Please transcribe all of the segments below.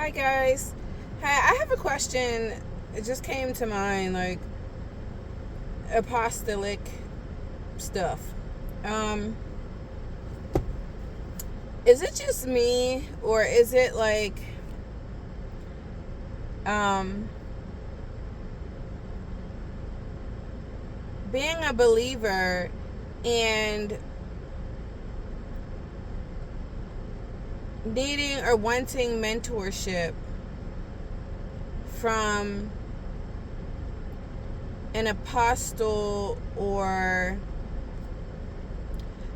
Hi guys. Hi, I have a question. It just came to mind, like apostolic stuff. Um, is it just me, or is it like um being a believer and needing or wanting mentorship from an apostle or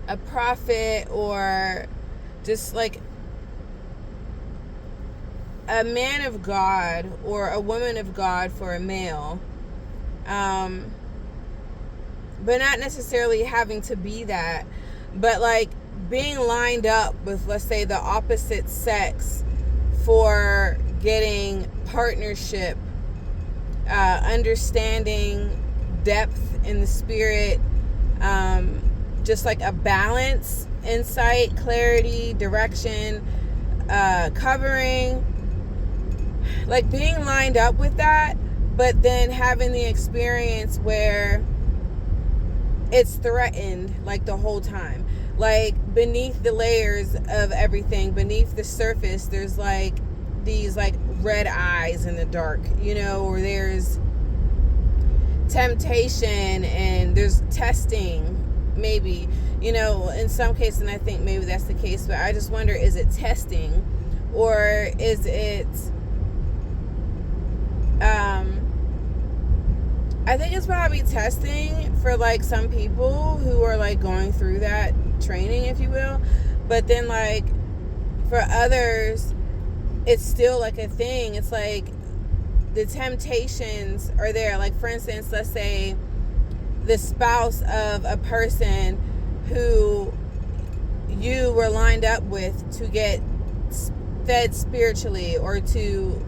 a prophet, or just like a man of God or a woman of God for a male, but not necessarily having to be that, but like being lined up with, let's say, the opposite sex for getting partnership, understanding, depth in the spirit, just like a balance, insight, clarity, direction, covering, like being lined up with that, but then having the experience where it's threatened like the whole time. Like beneath the layers of everything, beneath the surface, there's like these like red eyes in the dark, or there's temptation and there's testing, maybe, in some cases. And I think maybe that's the case, but I just wonder, is it testing, or is it I think it's probably testing for like some people who are like going through that training, if you will. But then like for others, it's still like a thing. It's like the temptations are there. Like, for instance, let's say the spouse of a person who you were lined up with to get fed spiritually, or to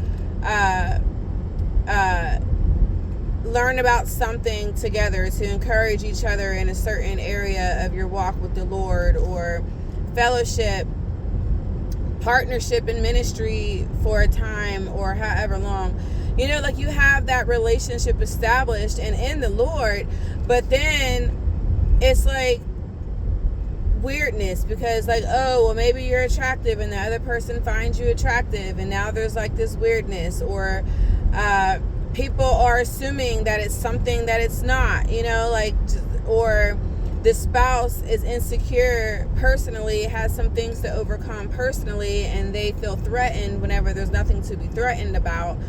learn about something together, to encourage each other in a certain area of your walk with the Lord, or fellowship, partnership in ministry for a time or however long. Like you have that relationship established and in the Lord, but then it's like weirdness, because like, oh, well, maybe you're attractive and the other person finds you attractive, and now there's like this weirdness, or people are assuming that it's something that it's not, like, or the spouse is insecure personally, has some things to overcome personally, and they feel threatened whenever there's nothing to be threatened about,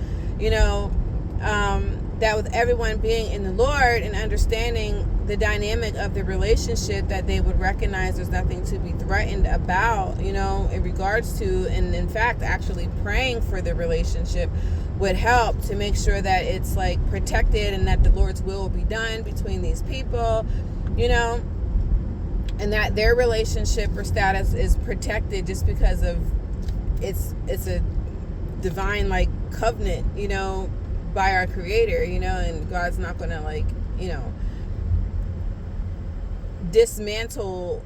that with everyone being in the Lord and understanding the dynamic of the relationship, that they would recognize there's nothing to be threatened about, in regards to, and in fact, actually praying for the relationship would help to make sure that it's like protected and that the Lord's will be done between these people, and that their relationship or status is protected just because of it's a divine like covenant, by our Creator, and God's not gonna like, dismantle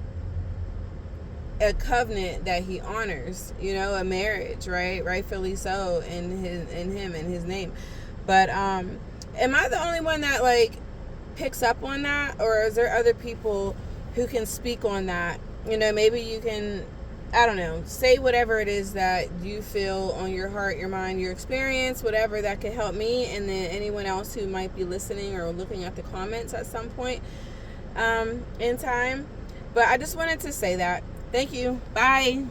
a covenant that He honors, a marriage, right? Rightfully so, in Him and His name. But am I the only one that like picks up on that, or is there other people who can speak on that? Maybe you can, I don't know, say whatever it is that you feel on your heart, your mind, your experience, whatever that could help me, and then anyone else who might be listening or looking at the comments at some point in time. But I just wanted to say that. Thank you. Bye.